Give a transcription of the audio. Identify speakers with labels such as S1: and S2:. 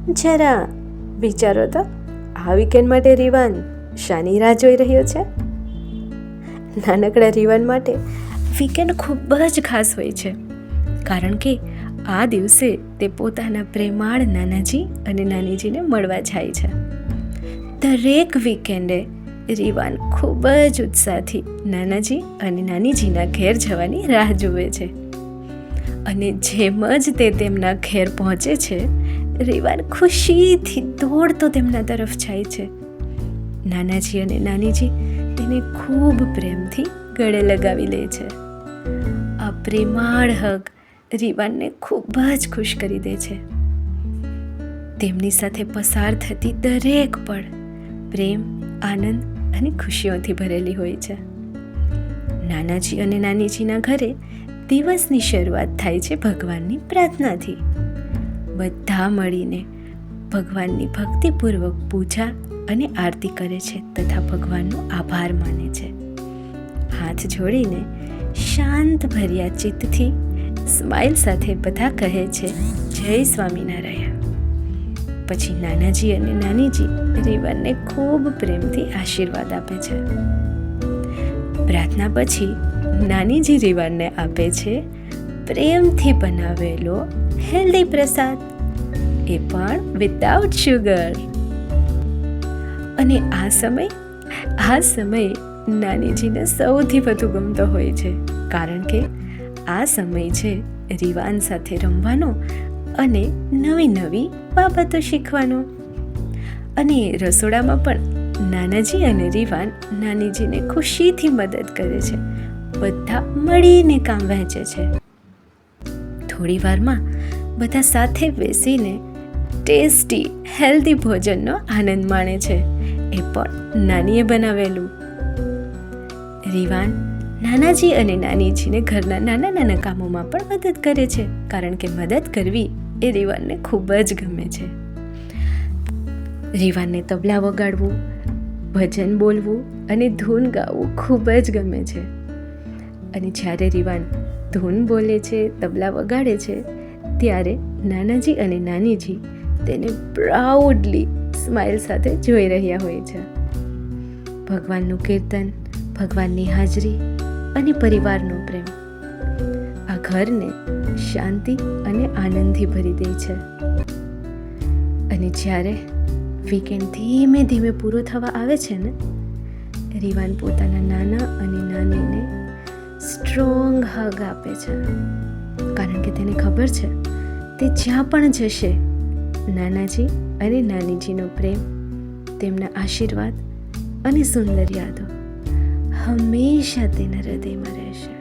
S1: જરા વિચારો તો, આ વીકેન્ડ માટે રીવાન શાની રાહ જોઈ રહ્યો છે? નાનકડા રીવાન માટે વીકેન્ડ ખૂબ જ ખાસ હોય છે, કારણ કે આ દિવસે તે પોતાના પ્રેમાળ નાનાજી અને નાનીજીને મળવા જાય છે. દરેક વીકેન્ડે રીવાન ખૂબ જ ઉત્સાહથી નાનાજી અને નાનીજીના ઘેર જવાની રાહ જુએ છે. અને જેમ જ તે તેમના ઘેર પહોંચે છે, રીવાન ખુશીથી દોડતો તેમના તરફ જાય છે. નાનાજી અને નાનીજી તેને ખૂબ પ્રેમથી ગળે લગાવી લે છે. આ પ્રેમાળ હગ રીવાનને ખૂબ જ ખુશ કરી દે છે. તેમની સાથે પસાર થતી દરેક પળ પ્રેમ, આનંદ અને ખુશીઓથી ભરેલી હોય છે. નાનાજી અને નાનીજીના ઘરે દિવસની શરૂઆત થાય છે ભગવાનની પ્રાર્થનાથી. બધા મળીને ભગવાનની ભક્તિપૂર્વક પૂજા અને આરતી કરે છે તથા ભગવાનનો આભાર માને છે. હાથ જોડીને શાંત ભર્યા ચિત્તથી સ્માઇલ સાથે બધા કહે છે, જય સ્વામિનારાયણ. પછી નાનાજી અને નાનીજી રીવાનને ખૂબ પ્રેમથી આશીર્વાદ આપે છે. પ્રાર્થના પછી નાનીજી રીવાનને આપે છે પ્રેમથી બનાવેલો હેલ્ધી પ્રસાદ, એ પણ વિધાઉટ શુગર. અને આ સમય નાનીજીને સૌથી વધુ ગમતો હોય છે, કારણ કે આ સમય છે રીવાન સાથે રમવાનો અને નવી નવી બાબતો શીખવાનો. અને રસોડામાં પણ નાનાજી અને રીવાન નાનીજીને ખુશીથી મદદ કરે છે. બધા મળીને કામ વહેંચે છે. થોડી વારમાં બધા સાથે બેસીને ટેસ્ટી હેલ્ધી ભોજનનો આનંદ માણે છે, એ પણ નાનીએ બનાવેલું. રીવાન નાનાજી અને નાનીજીને ઘરના નાના નાના કામોમાં પણ મદદ કરે છે, કારણ કે મદદ કરવી એ રીવાનને ખૂબ જ ગમે છે. રીવાનને તબલા વગાડવું, ભજન બોલવું અને ધૂન ગાવું ખૂબ જ ગમે છે. અને જ્યારે રીવાન ધૂન બોલે છે, તબલા વગાડે છે, ત્યારે નાનાજી અને નાનીજી તેને પ્રાઉડલી સ્માઇલ સાથે જોઈ રહ્યા હોય છે. ભગવાનનું કીર્તન, ભગવાનની હાજરી અને પરિવારનો પ્રેમ આ ઘરને શાંતિ અને આનંદથી ભરી દે છે. અને જ્યારે વીકેન્ડ ધીમે ધીમે પૂરો થવા આવે છે ને, રીવાન પોતાના નાના અને નાનીને સ્ટ્રોંગ હગ આપે છે, કારણ કે તેને ખબર છે તે જ્યાં પણ જશે નાનાજી અને નાનીજીનો પ્રેમ, તેમના આશીર્વાદ અને સુંદર યાદો હંમેશા તેના હૃદયમાં રહેશે.